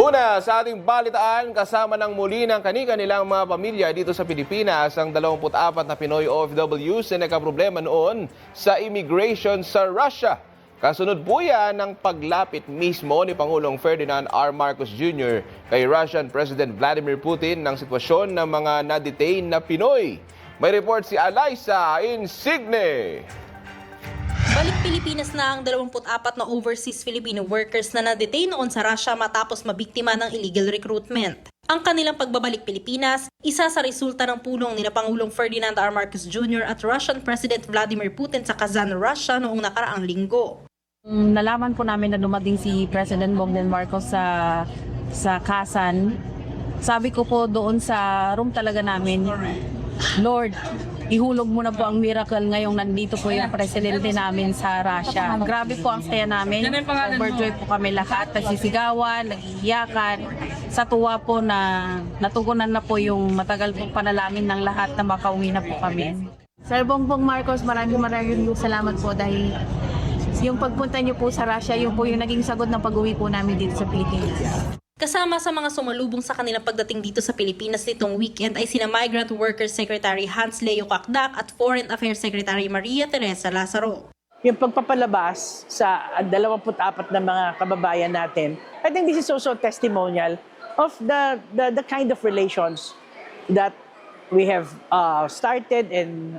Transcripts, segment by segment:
Una sa ating balitaan, kasama ng muli ng kani-kanilang mga pamilya dito sa Pilipinas ang 24 na Pinoy OFWs na nagkaproblema noon sa immigration sa Russia. Kasunod po yan ng paglapit mismo ni Pangulong Ferdinand R. Marcos Jr. kay Russian President Vladimir Putin ng sitwasyon ng mga na-detain na Pinoy. May report si Alyssa Insigne. Balik Pilipinas na ang 24 na overseas Filipino workers na na-detain noon sa Russia matapos mabiktima ng illegal recruitment. Ang kanilang pagbabalik Pilipinas, isa sa resulta ng pulong ni Pangulong Ferdinand R. Marcos Jr. at Russian President Vladimir Putin sa Kazan, Russia noong nakaraang linggo. Nalaman po namin na dumating si President Bogdan Marcos sa Kazan. Sabi ko po doon sa room talaga namin, Lord, ihulog mo na po ang miracle ngayong nandito po yung presidente namin sa Russia. Grabe po ang saya namin. Overjoy po kami lahat. Nagsisigawan, nagiiyakan. Sa tuwa po na natugunan na po yung matagal pong panalangin ng lahat na makauwi na po kami. Sir Bongbong Marcos, maraming salamat po dahil yung pagpunta niyo po sa Russia, yung po yung naging sagot ng pag-uwi po namin dito sa Pilipinas. Kasama sa mga sumalubong sa kanilang pagdating dito sa Pilipinas nitong weekend ay sina Migrant Workers Secretary Hans Leo Kakdak at Foreign Affairs Secretary Maria Teresa Lazaro. Yung pagpapalabas sa 24 na mga kababayan natin, I think this is also testimonial of the kind of relations that we have started and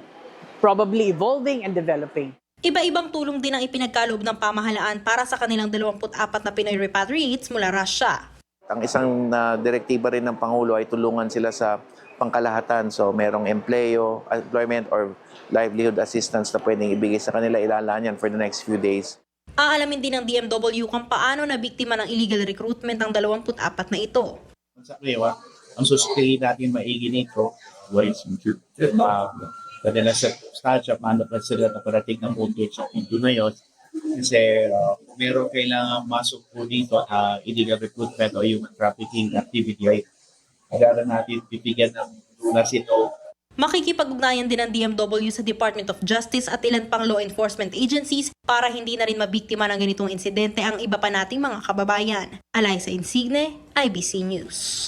probably evolving and developing. Iba-ibang tulong din ang ipinagkaloob ng pamahalaan para sa kanilang 24 na Pinoy repatriates mula Russia. Ang isang direktiba rin ng Pangulo ay tulungan sila sa pangkalahatan. So merong employment or livelihood assistance na pwedeng ibigay sa kanila, ilalaan yan for the next few days. Aalamin din ng DMW kung paano na biktima ng illegal recruitment ang 24 na ito. Sa Rewa, ang susukirin natin maigi nito was kadala sa staff paano pa sila nakarating ng footage ito na yun. Kasi meron kailangan masok po dito illegal recruitment o human trafficking activity ay kailangan natin bibigyan ng nasito. Makikipag-ugnayan din ng DMW sa Department of Justice at ilan pang law enforcement agencies para hindi na rin mabiktima ng ganitong insidente ang iba pa nating mga kababayan. Alyssa Insigne, IBC News.